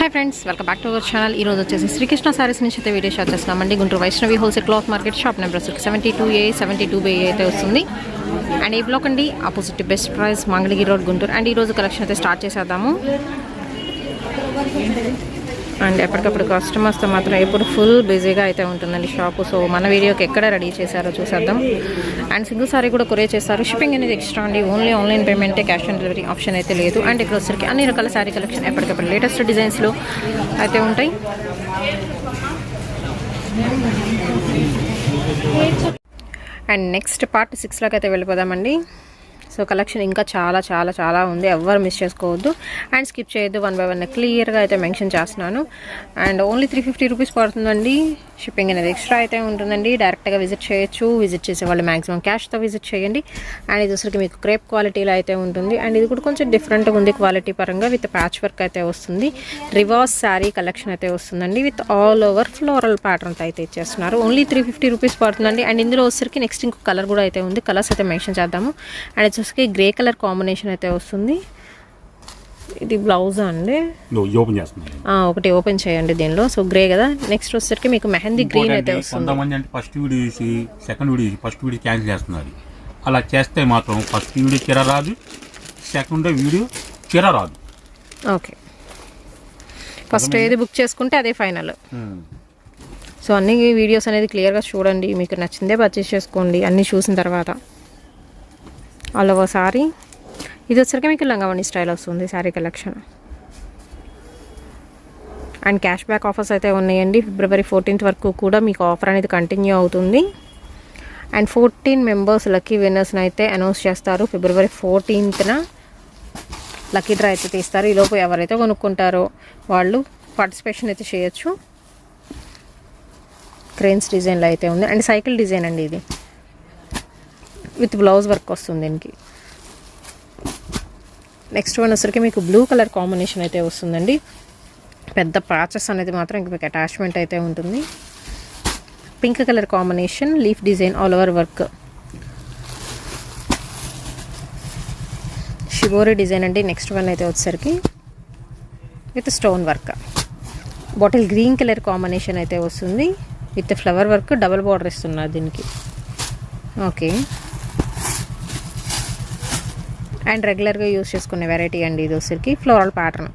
Hi friends, welcome back to our channel. ఈరోజు వచ్చేసి శ్రీకృష్ణ సారీస్ నుంచి అయితే వీడియో షేర్ చేస్తున్నామండి. Guntur Vaishnavi wholesale cloth market shop number 72A 72B అయితే వస్తుంది. అండ్ ఈ బ్లాక్ అండి, opposite best price, Mangalagiri road, Guntur. And ఈరోజు కలెక్షన్ అయితే స్టార్ట్ చేసేద్దాము. అండ్ ఎప్పటికప్పుడు కస్టమర్స్తో మాత్రం ఎప్పుడు ఫుల్ బిజీగా అయితే ఉంటుందండి షాపు. సో మన వీడియోకి ఎక్కడ రెడీ చేశారో చూసేద్దాం. అండ్ సింగిల్ సారీ కూడా కొరియర్ చేస్తారు. షిప్పింగ్ అనేది ఎక్స్ట్రా అండి. ఓన్లీ ఆన్లైన్ పేమెంటే, క్యాష్ ఆన్ డెలివరీ ఆప్షన్ అయితే లేదు. అండ్ ఇక్కడ వచ్చరికి అన్ని రకాల శారీ కలెక్షన్ ఎప్పటికప్పుడు లేటెస్ట్ డిజైన్స్లో అయితే ఉంటాయి. అండ్ నెక్స్ట్ పార్ట్ 6లోకి అయితే వెళ్ళిపోదామండి. సో కలెక్షన్ ఇంకా చాలా చాలా చాలా ఉంది, ఎవ్వరు మిస్ చేసుకోవద్దు. అండ్ స్కిప్ చేయొద్దు. 1 by 1 క్లియర్గా అయితే మెన్షన్ చేస్తున్నాను. అండ్ ఓన్లీ 350 రూపీస్ పడుతుందండి. షిప్పింగ్ అనేది ఎక్స్ట్రా అయితే ఉంటుందండి. డైరెక్ట్గా విజిట్ చేయొచ్చు. విజిట్ చేసే వాళ్ళు మ్యాక్సిమం క్యాష్తో విజిట్ చేయండి. అండ్ ఇది వచ్చరికి మీకు క్రేప్ క్వాలిటీలో అయితే ఉంటుంది. అండ్ ఇది కూడా కొంచెం డిఫరెంట్గా ఉంది క్వాలిటీ పరంగా. విత్ ప్యాచ్ వర్క్ అయితే వస్తుంది. రివర్స్ శారీ కలెక్షన్ అయితే వస్తుందండి. With all over floral pattern అయితే ఇచ్చేస్తున్నారు. ఓన్లీ 350 రూపీస్ పడుతుందండి. అండ్ ఇందులో వచ్చరికి నెక్స్ట్ ఇంకో కలర్ కూడా అయితే ఉంది. కలర్స్ అయితే మెన్షన్ చేద్దాము. అండ్ వచ్చేసరికి గ్రే కలర్ కాంబినేషన్ అయితే వస్తుంది. ఇది బ్లౌజ్ అండి, ఒకటి ఓపెన్ చేయండి దీనిలో. సో గ్రే కదా. నెక్స్ట్ వచ్చేసరికి మీకు మెహందీ గ్రీన్ అయితే వస్తుంది. కొంతమంది అంటే ఫస్ట్ వీడియో చూసి సెకండ్ వీడియో చూసి ఫస్ట్ వీడియో క్యాన్సిల్ చేస్తున్నారు. అలా చేస్తే మాత్రం ఫస్ట్ వీడియో చీర రాదు, సెకండ్ వీడియో చీర రాదు. ఓకే, ఫస్ట్ ఏది బుక్ చేసుకుంటే అదే ఫైనల్. సో అన్ని వీడియోస్ అనేది క్లియర్గా చూడండి. మీకు నచ్చిందే పర్చేస్ చేసుకోండి అన్నీ చూసిన తర్వాత. All over sorry. ఇది వచ్చరికి మీకు లంగావణి స్టైల్ వస్తుంది sari collection. And cash back offers అయితే ఉన్నాయండి. February 14th వరకు కూడా మీకు ఆఫర్ అనేది కంటిన్యూ అవుతుంది. అండ్ 14 మెంబర్స్ లక్కీ విన్నర్స్ని అయితే అనౌన్స్ చేస్తారు. February 14th లక్కీ డ్రా అయితే తీస్తారు. ఈలోపు ఎవరైతే కొనుక్కుంటారో వాళ్ళు పార్టిసిపేషన్ అయితే చేయొచ్చు. క్రేన్స్ డిజైన్లో అయితే ఉంది. అండ్ సైకిల్ డిజైన్ అండి ఇది. విత్ బ్లౌజ్ వర్క్ వస్తుంది దీనికి. నెక్స్ట్ వన్ వచ్చరికి మీకు బ్లూ కలర్ కాంబినేషన్ అయితే వస్తుందండి. పెద్ద ప్యాచెస్ అనేది మాత్రం ఇంక మీకు అటాచ్మెంట్ అయితే ఉంటుంది. Pink colour combination, leaf design, all over work, shibori design అండి. నెక్స్ట్ వన్ అయితే వచ్చేసరికి with stone work, bottle green colour combination అయితే వస్తుంది. With flower work, double border ఇస్తున్నారు దీనికి. ఓకే, అండ్ రెగ్యులర్గా యూజ్ చేసుకునే వెరైటీ అండి ఇది వచ్చరికి. ఫ్లోరల్ ప్యాటర్న్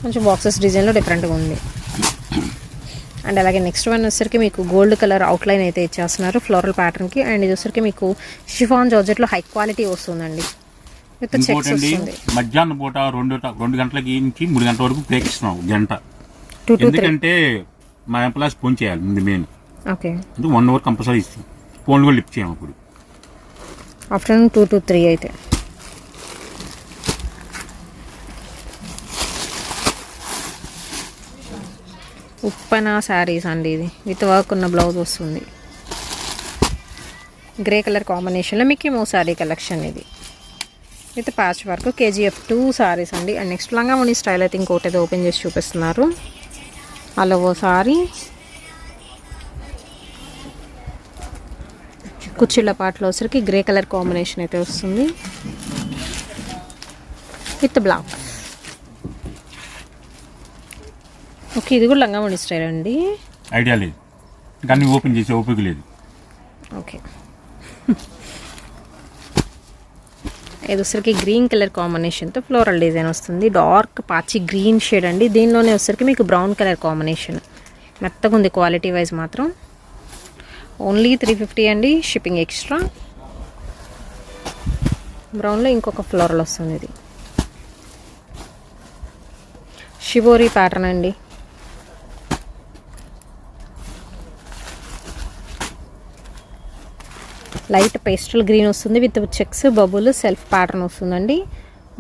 కొంచెం బాక్సెస్ డిజైన్లో డిఫరెంట్గా ఉంది. అండ్ అలాగే నెక్స్ట్ వన్ వచ్చరికి మీకు గోల్డ్ కలర్ అవుట్లైన్ అయితే ఇచ్చేస్తున్నారు ఫ్లోరల్ ప్యాటర్న్కి. అండ్ ఇది వచ్చరికి మీకు షిఫాన్ జార్జెట్లో హై క్వాలిటీ వస్తుందండి. విత్ చెక్స్ వస్తుంది. మధ్యాహ్నం పూట 2 గంటలకి నుంచి 3 గంటల వరకు బ్రేక్ ఇస్తున్నాం గంట. ఎందుకంటే మా ఎంప్లాయీస్ ఫోన్ చేయాలి ముందు మెయిన్. ఓకే, 1 hour కంపల్సరీ ఇస్తాం. ఫోన్లు కూడా లిఫ్ట్ చేయము. అప్పుడు ఆఫ్టర్నూన్ 2 to 3 అయితే. ఉప్పన శారీస్ అండి ఇది. విత్ వర్క్ ఉన్న బ్లౌజ్ వస్తుంది. గ్రే కలర్ కాంబినేషన్లో మీకు మో శారీ కలెక్షన్ ఇది. With patch work, KGF 2 saris అండి. అండ్ నెక్స్ట్ లంగావణి స్టైల్ అయితే ఇంకోటి అయితే ఓపెన్ చేసి చూపిస్తున్నారు. అలా ఓ సారీ కుచ్చిళ్ళ పాటలో వచ్చరికి గ్రే కలర్ కాంబినేషన్ అయితే వస్తుంది. With black. ఓకే, ఇది కూడా లంగావణి స్టైల్ అండి. ఐడియా లేదు, కానీ ఓపెన్ చేసే ఓపిక లేదు. ఓకే, ఇది వచ్చరికి గ్రీన్ కలర్ కాంబినేషన్తో ఫ్లోరల్ డిజైన్ వస్తుంది. డార్క్ పాచి గ్రీన్ షేడ్ అండి. దీనిలోనే వచ్చరికి మీకు బ్రౌన్ కలర్ కాంబినేషన్. మెత్తగా ఉంది క్వాలిటీ వైజ్ మాత్రం. ఓన్లీ 350 అండి. Shipping extra. బ్రౌన్లో ఇంకొక ఫ్లోరల్ వస్తుంది. ఇది షిబోరి ప్యాటర్న్ అండి. లైట్ పేస్టల్ గ్రీన్ వస్తుంది. With checks, bubble, self pattern వస్తుందండి.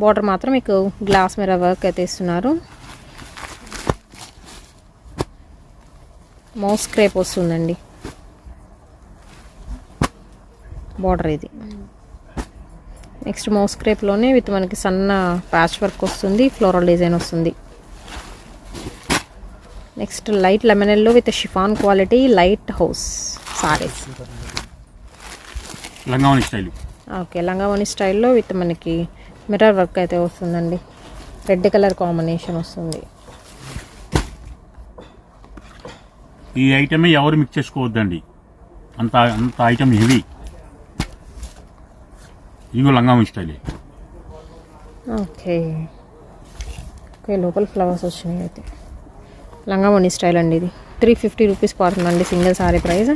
బార్డర్ మాత్రం మీకు గ్లాస్ మిర్రర్ వర్క్ అయితే ఇస్తున్నారు. మౌస్ క్రేప్ వస్తుందండి బార్డర్ ఇది. నెక్స్ట్ మౌస్ క్రేప్లోనే విత్ మనకి సన్న ప్యాచ్ వర్క్ వస్తుంది. ఫ్లోరల్ డిజైన్ వస్తుంది. Next light lemon yellow with chiffon quality light house saris. లంగావణి స్టైల్. ఓకే, లంగావణి స్టైల్లో విత్ మనకి మిర్రర్ వర్క్ అయితే వస్తుందండి. రెడ్ కలర్ కాంబినేషన్ వస్తుంది. ఈ ఐటమే ఎవరు మిక్స్ చేసుకోవద్దండి, అంత అంత ఐటమ్ హెవీ. ఇదిగో లంగావోని స్టైల్. ఓకే ఓకే, లోపల ఫ్లవర్స్ వచ్చినాయి. అయితే లంగావోని స్టైల్ అండి. ఇది 350 రూపీస్ పడుతుందండి సింగిల్ సారీ ప్రైస్.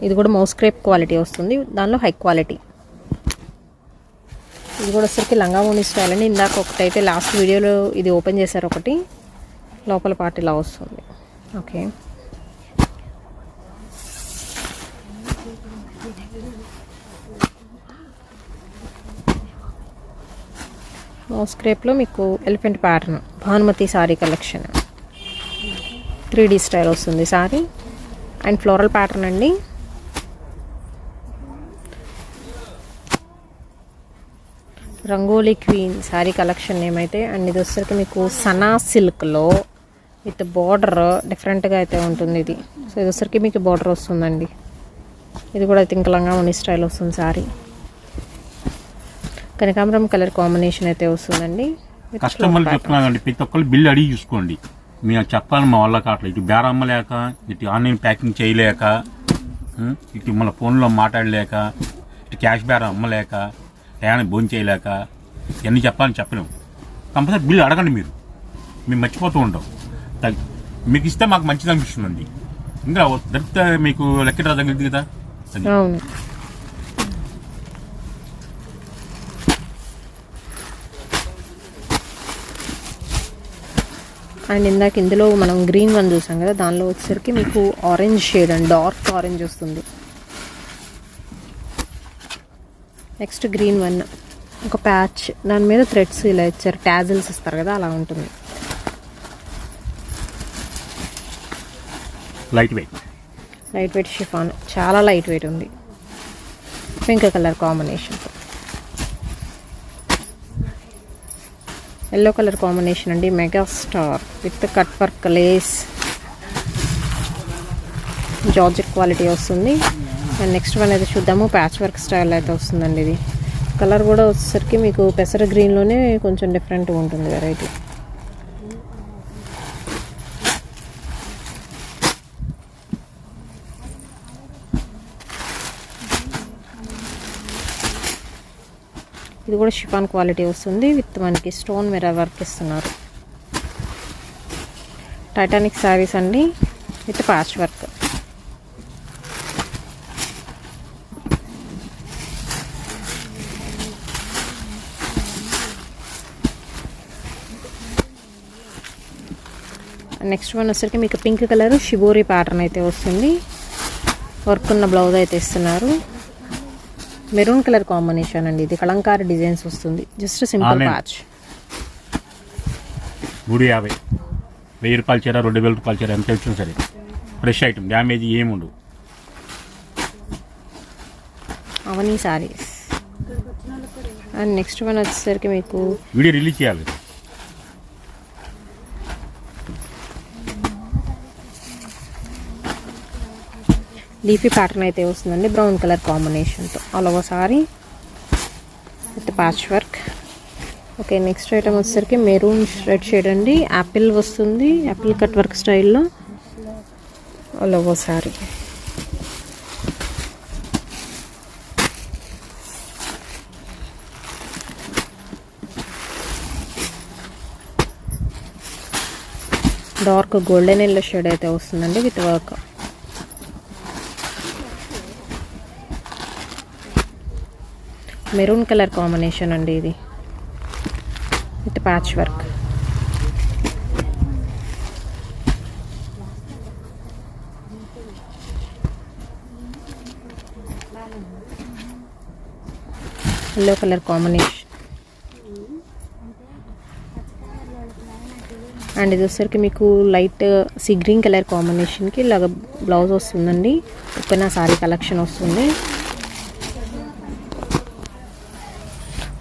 ఇది కూడా మౌస్ క్రేప్ క్వాలిటీ వస్తుంది, దానిలో హై క్వాలిటీ. ఇది కూడా వచ్చరికి లంగావోని స్టైల్ అండి. ఇందాక ఒకటైతే లాస్ట్ వీడియోలో ఇది ఓపెన్ చేశారు, ఒకటి లోపల పార్ట్ ఇలా వస్తుంది. ఓకే, మౌస్ క్రేప్లో మీకు elephant pattern Bhanumathi sorry collection 3D style వస్తుంది సారీ అండ్ ఫ్లోరల్ ప్యాటర్న్ అండి. రంగోలీ క్వీన్ శారీ కలెక్షన్ ఏమైతే అండ్ ఇది వచ్చరికి మీకు సనా సిల్క్లో విత్ బార్డర్ డిఫరెంట్గా అయితే ఉంటుంది ఇది. సో ఇది వచ్చరికి మీకు బార్డర్ వస్తుందండి. ఇది కూడా అయితే ఇంకా లంగావోని స్టైల్ వస్తుంది సారీ. కనకాంబరం కలర్ కాంబినేషన్ అయితే వస్తుందండి. కస్టమర్లు చెప్తున్నానండి, ప్రతి ఒక్కరు బిల్లు అడిగి చూసుకోండి. మేము చెప్పాలి మా వాళ్ళ కాట్ల ఇటు బేర అమ్మలేక, ఇటు ఆన్లైన్ ప్యాకింగ్ చేయలేక, ఇటు మన ఫోన్లో మాట్లాడలేక, ఇటు క్యాష్ బేర అమ్మలేక, ఏమైనా భోజనం చేయలేక, ఇవన్నీ చెప్పాలని చెప్పలేము. కంపల్సరీ బిల్లు అడగండి. మేము మర్చిపోతూ ఉంటాం. మీకు ఇస్తే మాకు మంచిది అనిపిస్తుందండి. ఇంకా దొరికితే మీకు లెక్క తగ్గింది కదా. అవును, అండ్ ఇందాక ఇందులో మనం గ్రీన్ వన్ చూసాం కదా, దానిలో వచ్చేసరికి మీకు orange shade and dark orange వస్తుంది. నెక్స్ట్ గ్రీన్ వన్ ఒక ప్యాచ్, దాని మీద థ్రెడ్స్ ఇలా ఇచ్చారు, టాజిల్స్ ఇస్తారు కదా, అలా ఉంటుంది. లైట్ వెయిట్ షిఫాన్, చాలా లైట్ వెయిట్ ఉంది. Pink colour combination, yellow colour combination అండి. Mega star with cut work lace georgette quality వస్తుంది. అండ్ నెక్స్ట్ వన్ అయితే చూద్దాము, ప్యాచ్ వర్క్ స్టైల్ అయితే వస్తుందండి. ఇది కలర్ కూడా వచ్చేసరికి మీకు పెసర గ్రీన్లోనే కొంచెం డిఫరెంట్గా ఉంటుంది వెరైటీ. ఇది కూడా షిఫాన్ క్వాలిటీ వస్తుంది విత్ మనకి స్టోన్ మిర్రర్ వర్క్ ఇస్తున్నారు. టైటానిక్ శారీస్ అండి with patch work. Next one వచ్చరికి మీకు పింక్ కలర్ షిబోరి ప్యాటర్న్ అయితే వస్తుంది, వర్క్ ఉన్న బ్లౌజ్ అయితే ఇస్తున్నారు. మెరూన్ కలర్ కాంబినేషన్ అండి. ఇది కలంకారీ డిజైన్స్ వస్తుంది, జస్ట్ సింపుల్ ప్యాచ్. 350, 1000 రూపాయల చీర, 2000 రూపాయల చీర ఎంత వచ్చినా సరే ఫ్రెష్ ఐటమ్, డ్యామేజ్ ఏముండవు. అవన్నీ సారీస్. అండ్ నెక్స్ట్ వన్ వచ్చేసరికి మీకు వీడియో రిలీజ్ చేయాలి. లీఫీ ప్యాటర్న్ అయితే వస్తుందండి, బ్రౌన్ కలర్ కాంబినేషన్తో all over sorry with patch work. Okay, next item వచ్చేసరికి మెరూన్ రెడ్ షేడ్ అండి, యాపిల్ వస్తుంది, యాపిల్ కట్ వర్క్ స్టైల్లో all over sorry. Dark golden yellow shade అయితే వస్తుందండి with work. Maroon colour combination అండి ఇది with patch work. Yellow colour combination and ఇది వచ్చరికి మీకు లైట్ సీ గ్రీన్ కలర్ కాంబినేషన్కి ఇలాగ బ్లౌజ్ వస్తుందండి. ఓపెన్ సారీ కలెక్షన్ వస్తుంది.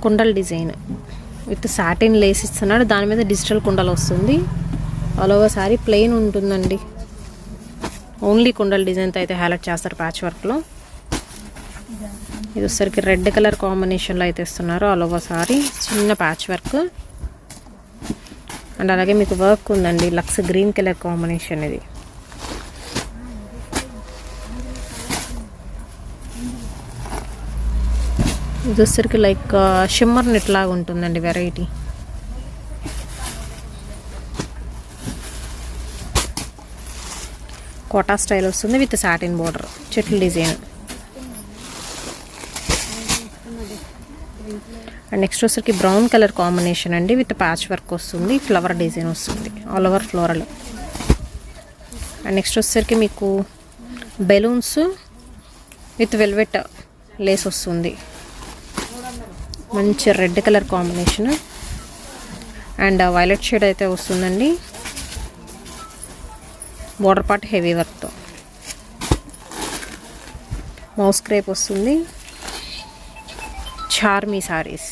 కుండల్ డిజైన్ విత్ సాటిన్ లేస్ ఇస్తున్నాడు, దాని మీద డిజిటల్ కుండలు వస్తుంది. ఆల్ ఓవర్ సారీ ప్లెయిన్ ఉంటుందండి, ఓన్లీ కుండల్ డిజైన్తో అయితే హైలైట్ చేస్తారు ప్యాచ్ వర్క్లో. ఇది వచ్చేసరికి రెడ్ కలర్ కాంబినేషన్లో అయితే ఇస్తున్నారు. ఆల్ ఓవర్ సారీ చిన్న ప్యాచ్ వర్క్. అండ్ అలాగే మీకు వర్క్ ఉందండి, లక్స్ గ్రీన్ కలర్ కాంబినేషన్ ఇది. ఇది వచ్చేసరికి లైక్ షిమ్మర్ నెట్ లాగా ఉంటుందండి వెరైటీ. కోటా స్టైల్ వస్తుంది విత్ సాటిన్ బోర్డర్, చెట్లు డిజైన్. అండ్ నెక్స్ట్ వచ్చేసరికి బ్రౌన్ కలర్ కాంబినేషన్ అండి విత్ ప్యాచ్ వర్క్ వస్తుంది, ఫ్లవర్ డిజైన్ వస్తుంది, all over floral. And next వచ్చేసరికి మీకు బెలూన్స్ విత్ వెల్వెట్ లేస్ వస్తుంది, మంచి red colour combination. And violet shade అయితే వస్తుందండి, బోర్డర్ పార్ట్ హెవీ వర్క్తో. మౌస్ క్రేప్ వస్తుంది, చార్మీ సారీస్.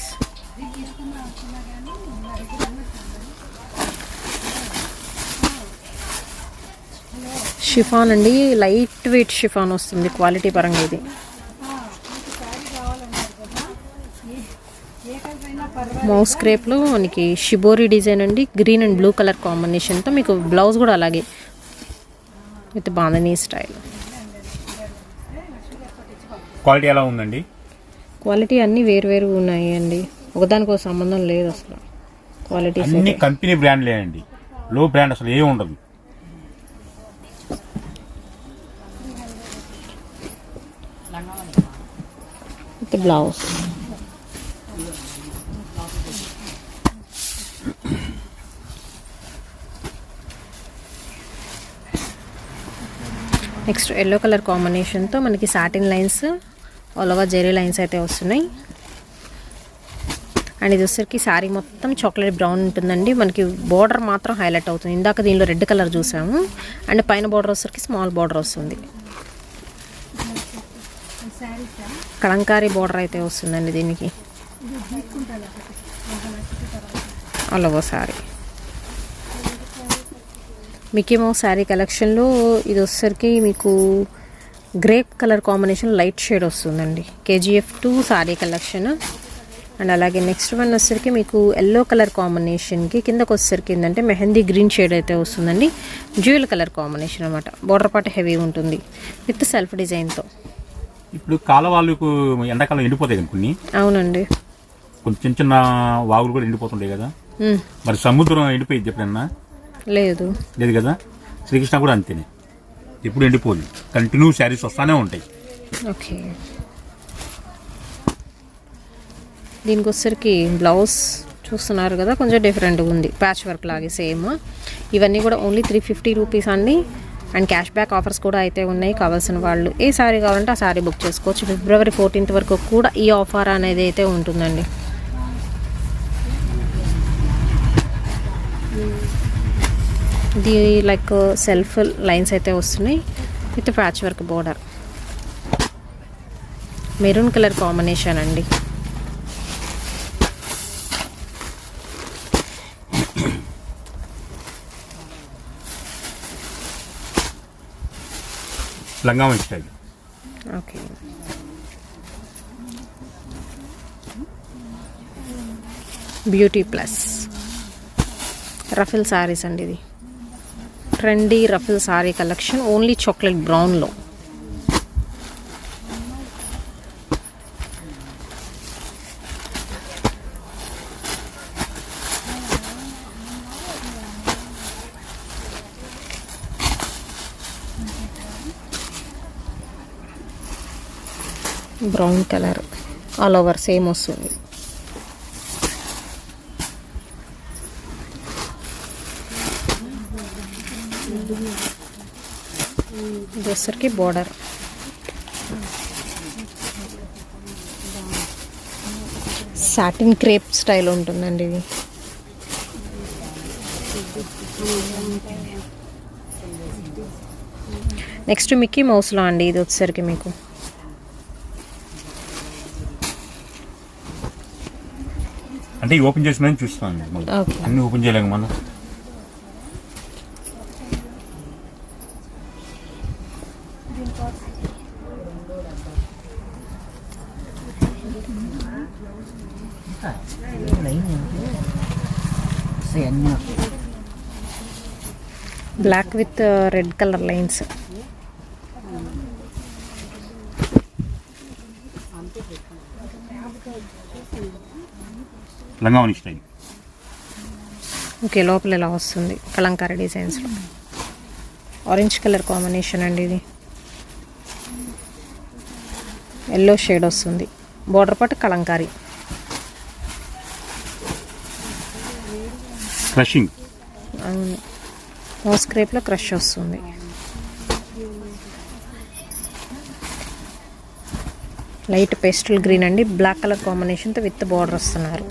షిఫాన్ అండి, లైట్ వెయిట్ షిఫాన్ వస్తుంది క్వాలిటీ పరంగా. ఇది మౌస్ క్రేప్లో మనకి షిబోరి డిజైన్ అండి, గ్రీన్ అండ్ బ్లూ కలర్ కాంబినేషన్తో. మీకు బ్లౌజ్ కూడా అలాగే విత్ బాంధనీ స్టైల్. క్వాలిటీ ఎలా ఉందండి? క్వాలిటీ అన్నీ వేరు ఉన్నాయి అండి, ఒకదానికో సంబంధం లేదు అసలు. క్వాలిటీ అన్ని కంపెనీ బ్రాండ్లే అండి, లో బ్రాండ్ అసలు ఏమి ఉండదు. With blouse. Next yellow colour కాంబినేషన్తో మనకి satin lines, all over zari lines అయితే వస్తున్నాయి. అండ్ ఇది వచ్చేసరికి శారీ మొత్తం చాక్లెట్ బ్రౌన్ ఉంటుందండి. మనకి బోర్డర్ మాత్రం హైలైట్ అవుతుంది. ఇందాక దీనిలో రెడ్ కలర్ చూసాము. అండ్ పైన బోర్డర్ వచ్చేసరికి స్మాల్ బోర్డర్ వస్తుంది, కలంకారీ బోర్డర్ అయితే వస్తుందండి దీనికి. All over sari Mickey mouse sari కలెక్షన్లో ఇది వచ్చేసరికి మీకు grape colour combination light shade వస్తుందండి. KGF 2 sari collection. అండ్ అలాగే నెక్స్ట్ వన్ వచ్చేసరికి మీకు ఎల్లో కలర్ కాంబినేషన్కి కిందకు వచ్చేసరికి ఏంటంటే మెహందీ గ్రీన్ షేడ్ అయితే వస్తుందండి. జ్యువెల్ కలర్ కాంబినేషన్ అనమాట. బోర్డర్ పార్ట్ హెవీ ఉంటుంది విత్ సెల్ఫ్ డిజైన్తో. ఇప్పుడు కాలవాళ్ళకు ఎండాకాలం ఎండిపోతాయి కొన్ని. అవునండి, కొన్ని చిన్న చిన్న వాగులు కూడా ఎండిపోతుంటాయి కదా. మరి సముద్రం ఎండిపోయింది ఎప్పుడన్నా? లేదు కదా. శ్రీకృష్ణ కూడా అంతేనే, ఎప్పుడు ఎండిపోదు, కంటిన్యూ శారీస్ వస్తానే ఉంటాయి. ఓకే, దీనికి వచ్చేసరికి బ్లౌజ్ చూస్తున్నారు కదా, కొంచెం డిఫరెంట్గా ఉంది, ప్యాచ్ వర్క్ లాగే సేమ్. ఇవన్నీ కూడా ఓన్లీ 350 రూపీస్ అండి. అండ్ క్యాష్ బ్యాక్ ఆఫర్స్ కూడా అయితే ఉన్నాయి. కావాల్సిన వాళ్ళు ఏ శారీ కావాలంటే ఆ శారీ బుక్ చేసుకోవచ్చు. February 14th వరకు కూడా ఈ ఆఫర్ అనేది అయితే ఉంటుందండి. ఇది లైక్ సెల్ఫ్ లైన్స్ అయితే వస్తున్నాయి with patch work border. Maroon colour combination అండి. లంగావని style. Okay, beauty plus ruffle saris అండి. ఇది trendy ruffle sari collection, only chocolate బ్రౌన్లో. Brown colour all over same వస్తుంది. దోసరికి బోర్డర్. సాటిన్ క్రేప్ స్టైల్ ఉంటుందండి ఇది. నెక్స్ట్ మిక్కీ మౌస్లో అండి. ఇది వచ్చేసరికి మీకు అంటే ఓపెన్ చేసిన చూస్తాను, అన్ని ఓపెన్ చేయలేము మనం. Black with red colour lines. లంగావని స్టైల్. ఓకే, లోపల ఇలా వస్తుంది కలంకారీ డిజైన్స్లో. ఆరెంజ్ కలర్ కాంబినేషన్ అండి ఇది. ఎల్లో షేడ్ వస్తుంది. బోర్డర్ పాటు కలంకారీ. క్రషింగ్. అవును, మోస్ క్రేప్లో క్రష్ వస్తుంది. లైట్ పేస్టల్ గ్రీన్ అండి, బ్లాక్ కలర్ కాంబినేషన్తో విత్ బార్డర్ వస్తున్నారు.